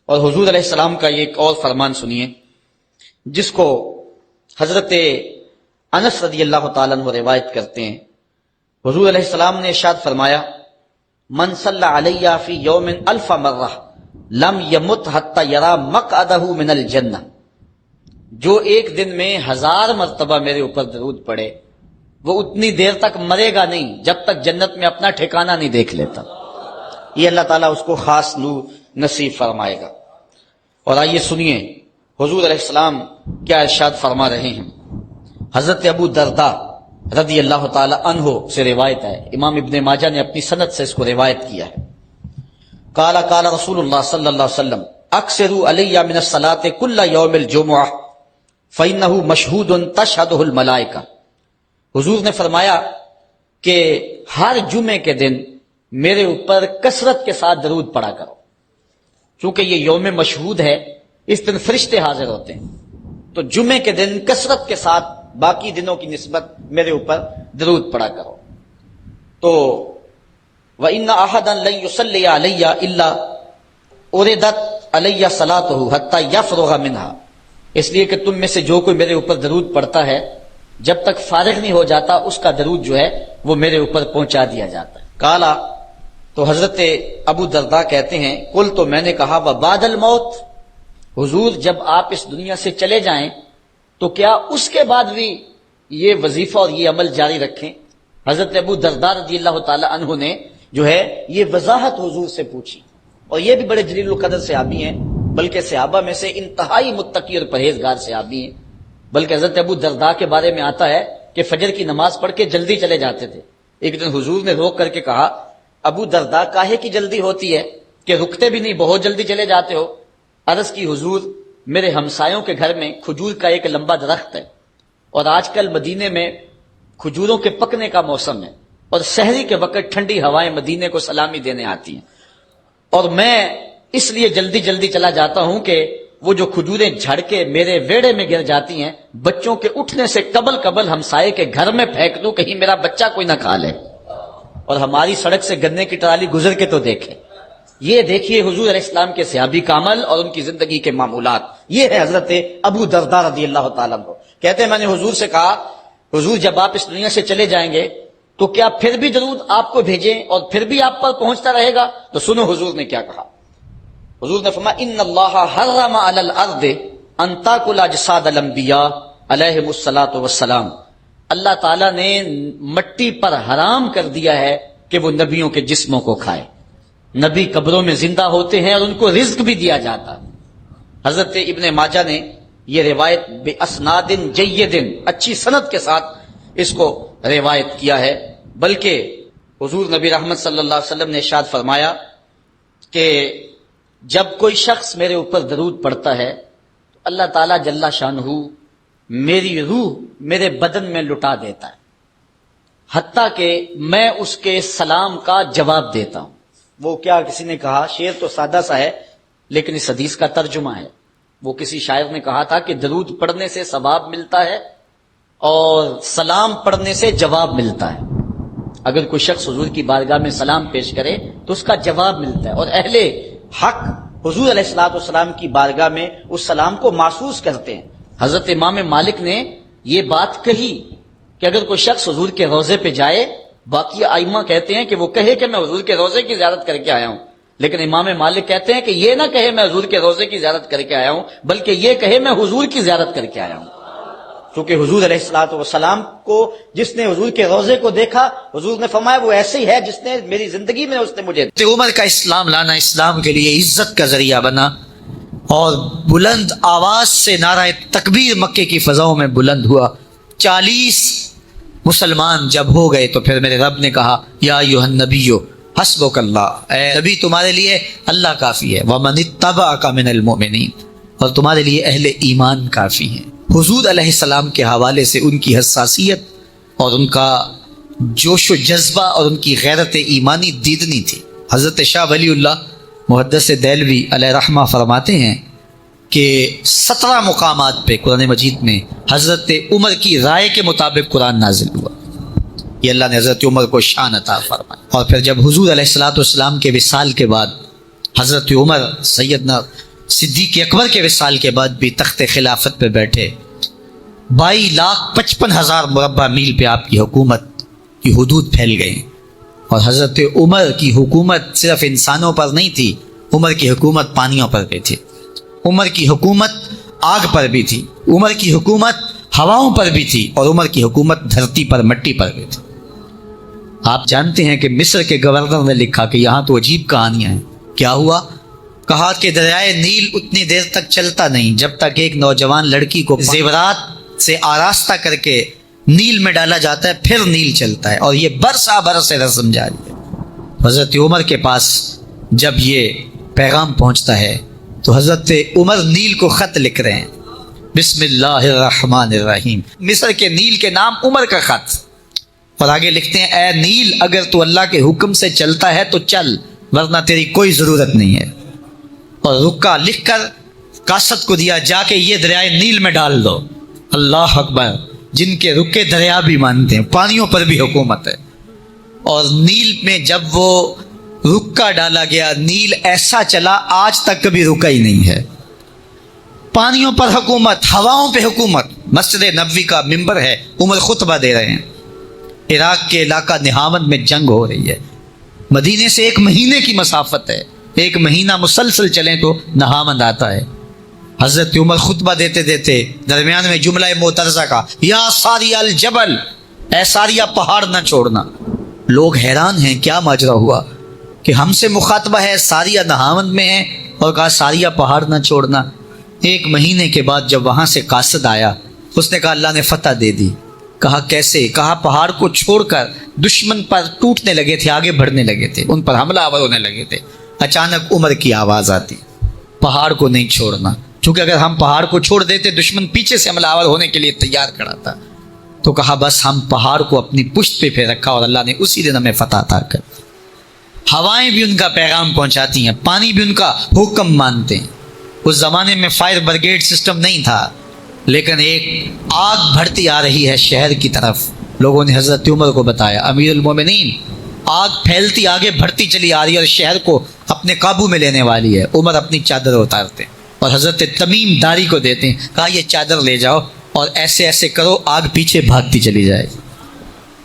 اور حضور علیہ السلام کا یہ ایک اور فرمان سنیے جس کو حضرت انس رضی اللہ تعالیٰ عنہ روایت کرتے ہیں۔ حضور علیہ السلام نے ارشاد فرمایا، من صلی علیہ فی یوم الف مرہ لم یمت حتی یرا مقعدہ من الجنہ، جو ایک دن میں 1000 مرتبہ میرے اوپر درود پڑے وہ اتنی دیر تک مرے گا نہیں جب تک جنت میں اپنا ٹھکانہ نہیں دیکھ لیتا۔ یہ اللہ تعالیٰ اس کو خاص نور نصیب فرمائے گا۔ اور آئیے سنیے حضور علیہ السلام کیا ارشاد فرما رہے ہیں۔ حضرت ابو درداء رضی اللہ تعالی عنہ سے روایت ہے، امام ابن ماجہ نے اپنی سند سے اس کو روایت کیا ہے۔ قال قال رسول اللہ صلی اللہ علیہ وسلم اکثروا علی من الصلاۃ کل یوم الجمعہ فانہ مشہود تشہدہ الملائکہ۔ حضور نے فرمایا کہ ہر جمعے کے دن میرے اوپر کثرت کے ساتھ درود پڑھا کرو، چونکہ یہ یوم مشہود ہے، اس دن فرشتے حاضر ہوتے ہیں، تو جمعے کے دن کثرت کے ساتھ باقی دنوں کی نسبت میرے اوپر درود پڑھا کرو۔ تو وَإِنَّ أَحَدًا لَن يُصَلِّيَ عَلَيَّ إِلَّا أُرِدَتْ عَلَيَّ صَلَاتُهُ حَتَّى يَفْرُغَ مِنْهَا، اس لیے کہ تم میں سے جو کوئی میرے اوپر درود پڑھتا ہے جب تک فارغ نہیں ہو جاتا اس کا درود جو ہے وہ میرے اوپر پہنچا دیا جاتا ہے۔ کالا، تو حضرت ابو درداء کہتے ہیں قل، تو میں نے کہا وبعد الموت، حضور جب آپ اس دنیا سے چلے جائیں تو کیا اس کے بعد بھی یہ وظیفہ اور یہ عمل جاری رکھیں؟ حضرت ابو درداء رضی اللہ تعالی عنہ نے جو ہے یہ وضاحت حضور سے پوچھی، اور یہ بھی بڑے جلیل القدر صحابی ہیں، بلکہ صحابہ میں سے انتہائی متقی اور پرہیزگار صحابی ہیں۔ بلکہ حضرت ابو درداء کے بارے میں آتا ہے کہ فجر کی نماز پڑھ کے جلدی چلے جاتے تھے۔ ایک دن حضور نے روک کر کے کہا، ابو درداء کاہے کی جلدی ہوتی ہے کہ رکتے بھی نہیں، بہت جلدی چلے جاتے ہو؟ عرض کی، حضور میرے ہمسایوں کے گھر میں کھجور کا ایک لمبا درخت ہے، اور آج کل مدینے میں کھجوروں کے پکنے کا موسم ہے، اور سحری کے وقت ٹھنڈی ہوائیں مدینے کو سلامی دینے آتی ہیں، اور میں اس لیے جلدی جلدی چلا جاتا ہوں کہ وہ جو کھجوریں جھڑ کے میرے ویڑے میں گر جاتی ہیں بچوں کے اٹھنے سے قبل ہمسائے کے گھر میں پھینک دوں، کہیں میرا بچہ کوئی نہ کھا لے۔ اور ہماری سڑک سے گنے کی ٹرالی گزر کے تو دیکھیں۔ یہ دیکھیے حضور علیہ السلام کے صحابی کا عمل اور ان کی زندگی کے معمولات۔ یہ ہے حضرت ابو درداء رضی اللہ تعالیٰ عنہ، کہتے ہیں میں نے حضور سے کہا، حضور جب آپ اس دنیا سے چلے جائیں گے تو کیا پھر بھی درود آپ کو بھیجیں اور پھر بھی آپ پر پہنچتا رہے گا؟ تو سنو حضور نے کیا کہا۔ حضور نے فرمایا ان اللہ حرم علی الارض ان تاکل اجساد الانبیاء علیہم الصلاۃ والسلام، اللہ تعالیٰ نے مٹی پر حرام کر دیا ہے کہ وہ نبیوں کے جسموں کو کھائے۔ نبی قبروں میں زندہ ہوتے ہیں اور ان کو رزق بھی دیا جاتا ہے۔ حضرت ابن ماجہ نے یہ روایت بے اسناد جید، اچھی سند کے ساتھ اس کو روایت کیا ہے۔ بلکہ حضور نبی رحمت صلی اللہ علیہ وسلم نے ارشاد فرمایا کہ جب کوئی شخص میرے اوپر درود پڑھتا ہے تو اللہ تعالیٰ جل شانہ میری روح میرے بدن میں لٹا دیتا ہے، حتیٰ کہ میں اس کے سلام کا جواب دیتا ہوں۔ وہ کیا کسی نے کہا، شعر تو سادہ سا ہے لیکن اس حدیث کا ترجمہ ہے۔ وہ کسی شاعر نے کہا تھا کہ درود پڑھنے سے ثواب ملتا ہے اور سلام پڑھنے سے جواب ملتا ہے۔ اگر کوئی شخص حضور کی بارگاہ میں سلام پیش کرے تو اس کا جواب ملتا ہے، اور اہل حق حضور علیہ الصلوۃ والسلام کی بارگاہ میں اس سلام کو محسوس کرتے ہیں۔ حضرت امام مالک نے یہ بات کہی کہ اگر کوئی شخص حضور کے روضے پہ جائے، باقی ائمہ کہتے ہیں کہ وہ کہے کہ میں حضور کے روضے کی زیارت کر کے آیا ہوں، لیکن امام مالک کہتے ہیں کہ یہ نہ کہے میں حضور کے روضے کی زیارت کر کے آیا ہوں، بلکہ یہ کہے میں حضور کی زیارت کر کے آیا ہوں۔ کیونکہ حضور علیہ الصلوۃ والسلام کو جس نے حضور کے روضے کو دیکھا، حضور نے فرمایا وہ ایسے ہی ہے جس نے میری زندگی میں اس نے مجھے عمر کا اسلام لانا اسلام کے لیے عزت کا ذریعہ بنا، اور بلند آواز سے نعرہ تکبیر مکے کی فضاؤں میں بلند ہوا۔ 40 مسلمان جب ہو گئے تو پھر میرے رب نے کہا یا ایھا النبی حسبک اللہ، اے نبی تمہارے لیے اللہ کافی ہے، ومن اتبعک من المؤمنین، اور تمہارے لیے اہل ایمان کافی ہیں۔ حضور علیہ السلام کے حوالے سے ان کی حساسیت اور ان کا جوش و جذبہ اور ان کی غیرت ایمانی دیدنی تھی۔ حضرت شاہ ولی اللہ محدث دہلوی علیہ رحمہ فرماتے ہیں کہ 17 مقامات پہ قرآن مجید میں حضرت عمر کی رائے کے مطابق قرآن نازل ہوا۔ یہ اللہ نے حضرت عمر کو شان عطا فرمائی۔ اور پھر جب حضور علیہ الصلوۃ والسلام کے وصال کے بعد حضرت عمر سیدنا صدیق اکبر کے وصال کے بعد بھی تخت خلافت پہ بیٹھے 22,55,000 مربع میل پہ آپ کی حکومت کی حدود پھیل گئی، اور حضرت عمر کی حکومت صرف انسانوں پر نہیں تھی، عمر کی حکومت پانیوں پر بھی تھی، عمر کی حکومت آگ پر بھی تھی، عمر کی حکومت ہواؤں پر بھی تھی، اور عمر کی حکومت دھرتی پر مٹی پر بھی تھی۔ آپ جانتے ہیں کہ مصر کے گورنر نے لکھا کہ یہاں تو عجیب کہانیاں ہیں۔ کیا ہوا؟ کہا کہ دریائے نیل اتنی دیر تک چلتا نہیں جب تک ایک نوجوان لڑکی کو زیورات سے آراستہ کر کے نیل میں ڈالا جاتا ہے، پھر نیل چلتا ہے، اور یہ برسا برس رسم جاری ہے۔ حضرت عمر کے پاس جب یہ پیغام پہنچتا ہے تو حضرت عمر نیل کو خط لکھ رہے ہیں، بسم اللہ الرحمن الرحیم، مصر کے نیل کے نام عمر کا خط، اور آگے لکھتے ہیں اے نیل اگر تو اللہ کے حکم سے چلتا ہے تو چل، ورنہ تیری کوئی ضرورت نہیں ہے۔ اور رکا لکھ کر کاسد کو دیا، جا کے یہ دریائے نیل میں ڈال دو۔ اللہ اکبر، جن کے رکے دریا بھی مانتے ہیں، پانیوں پر بھی حکومت ہے۔ اور نیل میں جب وہ رکا ڈالا گیا، نیل ایسا چلا آج تک کبھی رکا ہی نہیں ہے۔ پانیوں پر حکومت، ہواؤں پہ حکومت۔ مسجد نبوی کا ممبر ہے، عمر خطبہ دے رہے ہیں، عراق کے علاقہ نہاوند میں جنگ ہو رہی ہے، مدینے سے 1 مہینے کی مسافت ہے، 1 مہینہ مسلسل چلیں تو نہاوند آتا ہے۔ حضرت عمر خطبہ دیتے دیتے درمیان میں جملہ معترضہ کا، یا ساریہ الجبل، اے ساریہ پہاڑ نہ چھوڑنا۔ لوگ حیران ہیں کیا ماجرا ہوا کہ ہم سے مخاطبہ ہے، ساریہ نہاوند میں ہے، اور کہا ساریہ پہاڑ نہ چھوڑنا۔ 1 مہینے کے بعد جب وہاں سے قاصد آیا، اس نے کہا اللہ نے فتح دے دی۔ کہا کیسے؟ کہا پہاڑ کو چھوڑ کر دشمن پر ٹوٹنے لگے تھے، آگے بڑھنے لگے تھے، ان پر حملہ آور ہونے لگے تھے۔ اچانک عمر کی آواز آتی، پہاڑ کو نہیں چھوڑنا، چونکہ اگر ہم پہاڑ کو چھوڑ دیتے دشمن پیچھے سے حملہ آور ہونے کے لیے تیار کھڑا تھا۔ تو کہا بس ہم پہاڑ کو اپنی پشت پہ پھیر رکھا، اور اللہ نے اسی دن ہمیں فتح عطا کر۔ ہوائیں بھی ان کا پیغام پہنچاتی ہیں، پانی بھی ان کا حکم مانتے ہیں۔ اس زمانے میں فائر بریگیڈ سسٹم نہیں تھا، لیکن ایک آگ بڑھتی آ رہی ہے شہر کی طرف، لوگوں نے حضرت عمر کو بتایا، امیر المومنین آگ پھیلتی آگے بڑھتی چلی آ رہی ہے اور شہر کو اپنے قابو میں لینے والی ہے۔ عمر اپنی چادر اتارتے اور حضرت تمیم داری کو دیتے ہیں، کہا یہ چادر لے جاؤ اور ایسے ایسے کرو آگ پیچھے بھاگتی چلی جائے۔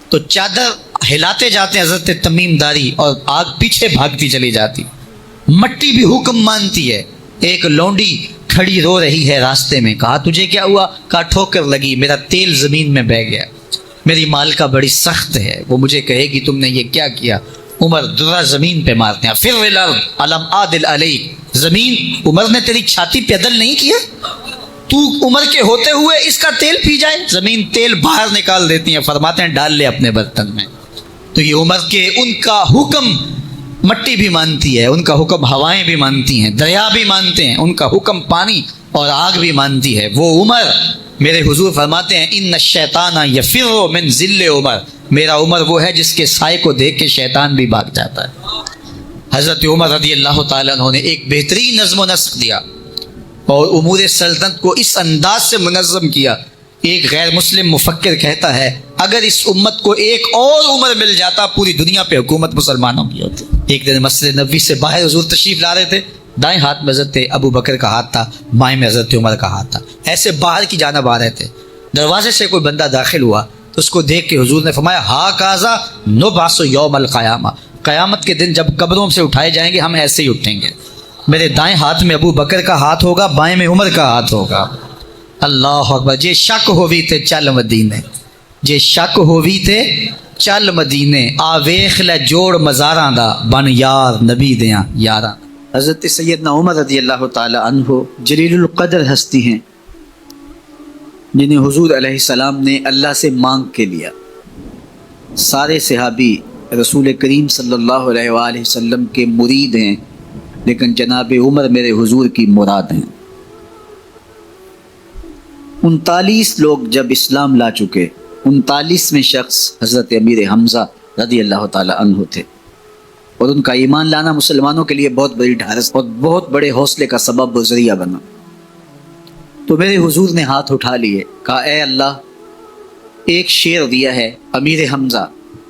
تو چادر ہلاتے جاتے ہیں حضرت تمیم داری، اور آگ پیچھے بھاگتی چلی جاتی۔ مٹی بھی حکم مانتی ہے۔ ایک لونڈی کھڑی رو رہی ہے راستے میں، کہا تجھے کیا ہوا؟ کہا ٹھوکر لگی، میرا تیل زمین میں بہہ گیا، میری مالکہ بڑی سخت ہے، وہ مجھے کہے گی تم نے یہ کیا کیا۔ عمر درہ زمین پہ مارتے ہیں، فر الارض الم عادل علیک، زمین عمر نے تیری چھاتی پہ عدل نہیں کیا؟ تو عمر کے ہوتے ہوئے اس کا تیل پی جائے؟ زمین تیل باہر نکال دیتی ہیں، فرماتے ہیں ڈال لے اپنے برتن میں۔ تو یہ عمر کے ان کا حکم مٹی بھی مانتی ہے، ان کا حکم ہوائیں بھی مانتی ہیں، دریا بھی مانتے ہیں، ان کا حکم پانی اور آگ بھی مانتی ہے۔ وہ عمر، میرے حضور فرماتے ہیں ان الشیطان یفر من ذل عمر، میرا عمر وہ ہے جس کے سائے کو دیکھ کے شیطان بھی بھاگ جاتا ہے۔ حضرت عمر رضی اللہ تعالیٰ عنہ نے ایک بہترین نظم و نسق دیا اور امور سلطنت کو اس انداز سے منظم کیا۔ ایک غیر مسلم مفکر کہتا ہے اگر اس امت کو ایک اور عمر مل جاتا پوری دنیا پہ حکومت مسلمانوں کی ہوتی۔ ایک دن مسجد نبوی سے باہر حضور تشریف لا رہے تھے، دائیں ہاتھ میں حضرت ابو بکر کا ہاتھ تھا، بائیں میں حضرت عمر کا ہاتھ تھا، ایسے باہر کی جانب آ رہے تھے۔ دروازے سے کوئی بندہ داخل ہوا تو اس کو دیکھ کے حضور نے فرمایا ہا کازا نبعث یوم القیامہ، قیامت کے دن جب قبروں سے اٹھائے جائیں گے ہم ایسے ہی اٹھیں گے، میرے دائیں ہاتھ میں ابو بکر کا ہاتھ ہوگا، بائیں میں عمر کا ہاتھ ہوگا۔ اللہ اکبر، جے شک ہووی تے چل مدینے، جے شک ہووی تے چل مدینے، آ ویخ لے جوڑ مزاراں دا بن یار نبی دیاں یاراں۔ حضرت سیدنا عمر رضی اللہ تعالی عنہ جلیل القدر ہستی ہیں جنہیں حضور علیہ السلام نے اللہ سے مانگ کے لیا۔ سارے صحابی رسول کریم صلی اللہ علیہ وآلہ وسلم کے مرید ہیں، لیکن جناب عمر میرے حضور کی مراد ہیں۔ 39 لوگ جب اسلام لا چکے، 39ویں شخص حضرت امیر حمزہ رضی اللہ تعالی عنہ تھے، اور ان کا ایمان لانا مسلمانوں کے لیے بہت بڑی ڈھارس اور بہت بڑے حوصلے کا سبب و ذریعہ بنا۔ تو میرے حضور نے ہاتھ اٹھا لیے، کہا اے اللہ، ایک شیر دیا ہے امیر حمزہ،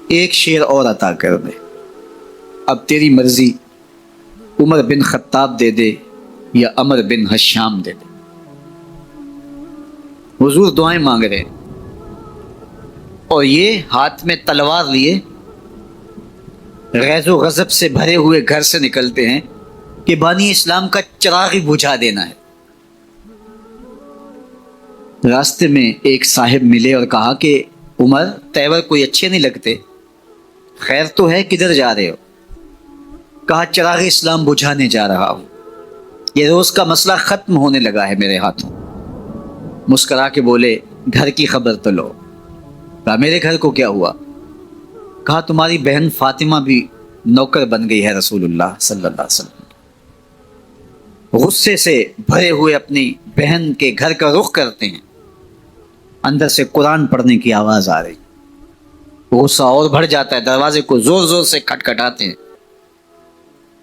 ایک شیر اور عطا کر دے، اب تیری مرضی، عمر بن خطاب دے دے یا عمر بن حشام دے دے۔ حضور دعائیں مانگ رہے ہیں اور یہ ہاتھ میں تلوار لیے غیظ و غضب سے بھرے ہوئے گھر سے نکلتے ہیں کہ بانی اسلام کا چراغ ہی بجھا دینا ہے۔ راستے میں ایک صاحب ملے اور کہا کہ عمر تیور کوئی اچھے نہیں لگتے، خیر تو ہے، کدھر جا رہے ہو؟ کہا چراغ اسلام بجھانے جا رہا ہوں، یہ روز کا مسئلہ ختم ہونے لگا ہے میرے ہاتھوں۔ مسکرا کے بولے گھر کی خبر تو لو۔ کہا میرے گھر کو کیا ہوا؟ کہا تمہاری بہن فاطمہ بھی نوکر بن گئی ہے رسول اللہ صلی اللہ علیہ وسلم۔ غصے سے بھرے ہوئے اپنی بہن کے گھر کا رخ کرتے ہیں، اندر سے قرآن پڑھنے کی آواز آ رہی، غصہ اور بڑھ جاتا ہے، دروازے کو زور زور سے کھٹکھٹاتے ہیں۔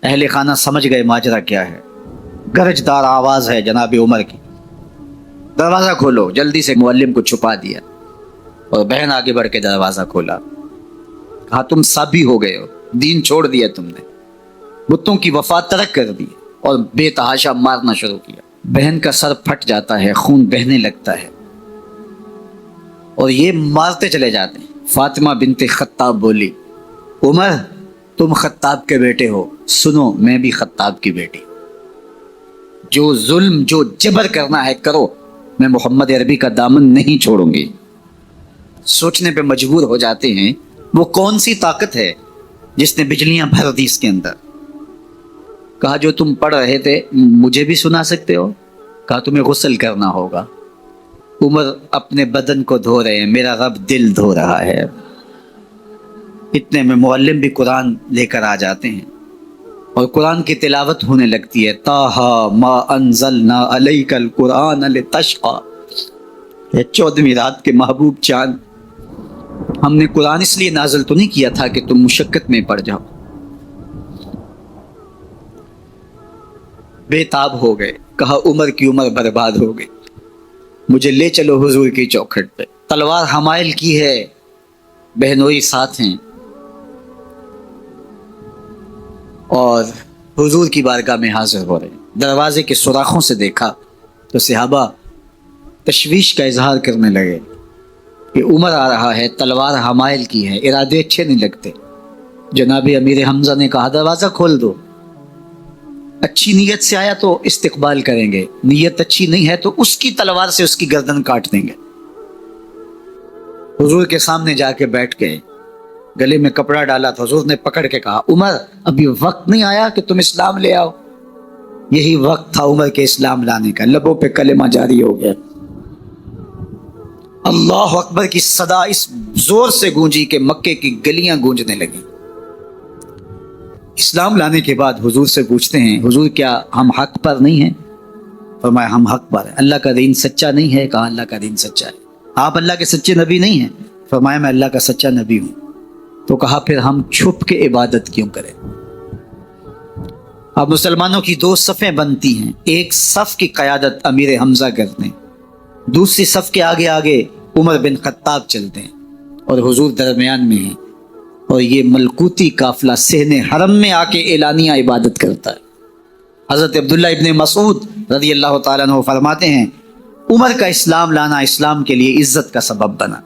اہل خانہ سمجھ گئے ماجرا کیا ہے، گرجدار آواز ہے جناب عمر کی، دروازہ کھولو۔ جلدی سے معلم کو چھپا دیا اور بہن آگے بڑھ کے دروازہ کھولا۔ کہا تم سابی ہو گئے ہو، دین چھوڑ دیا تم نے، بتوں کی وفا ترک کر دی اور بے تحاشا مارنا شروع کیا۔ بہن کا سر پھٹ جاتا ہے، خون بہنے لگتا ہے اور یہ مارتے چلے جاتے ہیں۔ فاطمہ بنت خطاب بولی عمر تم خطاب کے بیٹے ہو، سنو میں بھی خطاب کی بیٹی، جو ظلم جو جبر کرنا ہے کرو، میں محمد عربی کا دامن نہیں چھوڑوں گی۔ سوچنے پہ مجبور ہو جاتے ہیں وہ کون سی طاقت ہے جس نے بجلیاں بھر دی اس کے اندر۔ کہا جو تم پڑھ رہے تھے مجھے بھی سنا سکتے ہو؟ کہا تمہیں غسل کرنا ہوگا۔ عمر اپنے بدن کو دھو رہے ہیں، میرا رب دل دھو رہا ہے۔ اتنے میں معلم بھی قرآن لے کر آ جاتے ہیں اور قرآن کی تلاوت ہونے لگتی ہے۔ طٰہٰ ما انزلنا علیک القرآن لتشقیٰ، 14ویں رات کے محبوب چاند، ہم نے قرآن اس لیے نازل تو نہیں کیا تھا کہ تم مشقت میں پڑ جاؤ۔ بے تاب ہو گئے، کہا عمر کی عمر برباد ہو گئی، مجھے لے چلو حضور کی چوکھٹ پہ۔ تلوار حمائل کی ہے، بہنوئی ساتھ ہیں، اور حضور کی بارگاہ میں حاضر ہو رہے ہیں۔ دروازے کے سوراخوں سے دیکھا تو صحابہ تشویش کا اظہار کرنے لگے کہ عمر آ رہا ہے، تلوار حمائل کی ہے، ارادے اچھے نہیں لگتے۔ جناب امیر حمزہ نے کہا دروازہ کھول دو، اچھی نیت سے آیا تو استقبال کریں گے، نیت اچھی نہیں ہے تو اس کی تلوار سے اس کی گردن کاٹ دیں گے۔ حضور کے سامنے جا کے بیٹھ گئے، گلے میں کپڑا ڈالا تو حضور نے پکڑ کے کہا عمر ابھی وقت نہیں آیا کہ تم اسلام لے آؤ؟ یہی وقت تھا عمر کے اسلام لانے کا۔ لبوں پہ کلمہ جاری ہو گیا، اللہ اکبر کی صدا اس زور سے گونجی کہ مکے کی گلیاں گونجنے لگی۔ اسلام لانے کے بعد حضور سے پوچھتے ہیں حضور کیا ہم حق پر نہیں ہیں؟ فرمایا ہم حق پر ہیں۔ اللہ کا دین سچا نہیں ہے؟ کہا اللہ کا دین سچا ہے۔ آپ اللہ کے سچے نبی نہیں ہیں؟ فرمایا میں اللہ کا سچا نبی ہوں۔ تو کہا پھر ہم چھپ کے عبادت کیوں کریں؟ اب مسلمانوں کی دو صفیں بنتی ہیں، ایک صف کی قیادت امیر حمزہ کرتے ہیں، دوسری صف کے آگے آگے عمر بن خطاب چلتے ہیں اور حضور درمیان میں ہیں، اور یہ ملکوتی قافلہ صحن حرم میں آ کے اعلانیہ عبادت کرتا ہے۔ حضرت عبداللہ ابن مسعود رضی اللہ تعالیٰ عنہ فرماتے ہیں عمر کا اسلام لانا اسلام کے لیے عزت کا سبب بنا،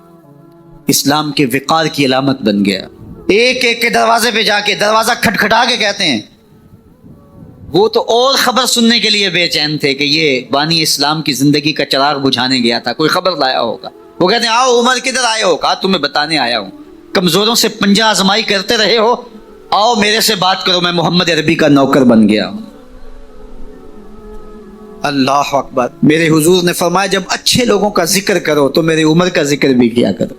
اسلام کے وقار کی علامت بن گیا۔ ایک ایک کے دروازے پہ جا کے دروازہ کھٹکھٹا کے کہتے ہیں، وہ تو اور خبر سننے کے لیے بے چین تھے کہ یہ بانی اسلام کی زندگی کا چراغ بجھانے گیا تھا، کوئی خبر لایا ہوگا۔ وہ کہتے ہیں آؤ عمر کدھر آئے ہو؟ کہا تمہیں بتانے آیا ہوں، کمزوروں سے پنجہ آزمائی کرتے رہے ہو، آؤ میرے سے بات کرو، میں محمد عربی کا نوکر بن گیا ہوں۔ اللہ اکبر۔ میرے حضور نے فرمایا جب اچھے لوگوں کا ذکر کرو تو میرے عمر کا ذکر بھی کیا کرو۔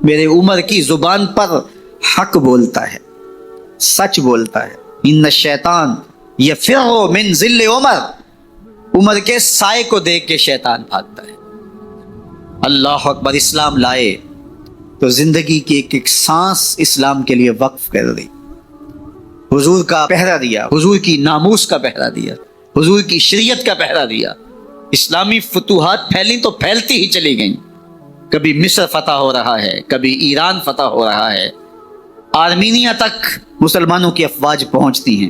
میرے عمر کی زبان پر حق بولتا ہے، سچ بولتا ہے۔ ان الشیطان یفر من ظل عمر، عمر کے سائے کو دیکھ کے شیطان بھاگتا ہے۔ اللہ اکبر۔ اسلام لائے تو زندگی کی ایک ایک سانس اسلام کے لیے وقف کر دی، حضور کا پہرا دیا، حضور کی ناموس کا پہرا دیا، حضور کی شریعت کا پہرا دیا۔ اسلامی فتوحات پھیلی تو پھیلتی ہی چلی گئیں، کبھی مصر فتح ہو رہا ہے، کبھی ایران فتح ہو رہا ہے، آرمینیا تک مسلمانوں کی افواج پہنچتی ہیں۔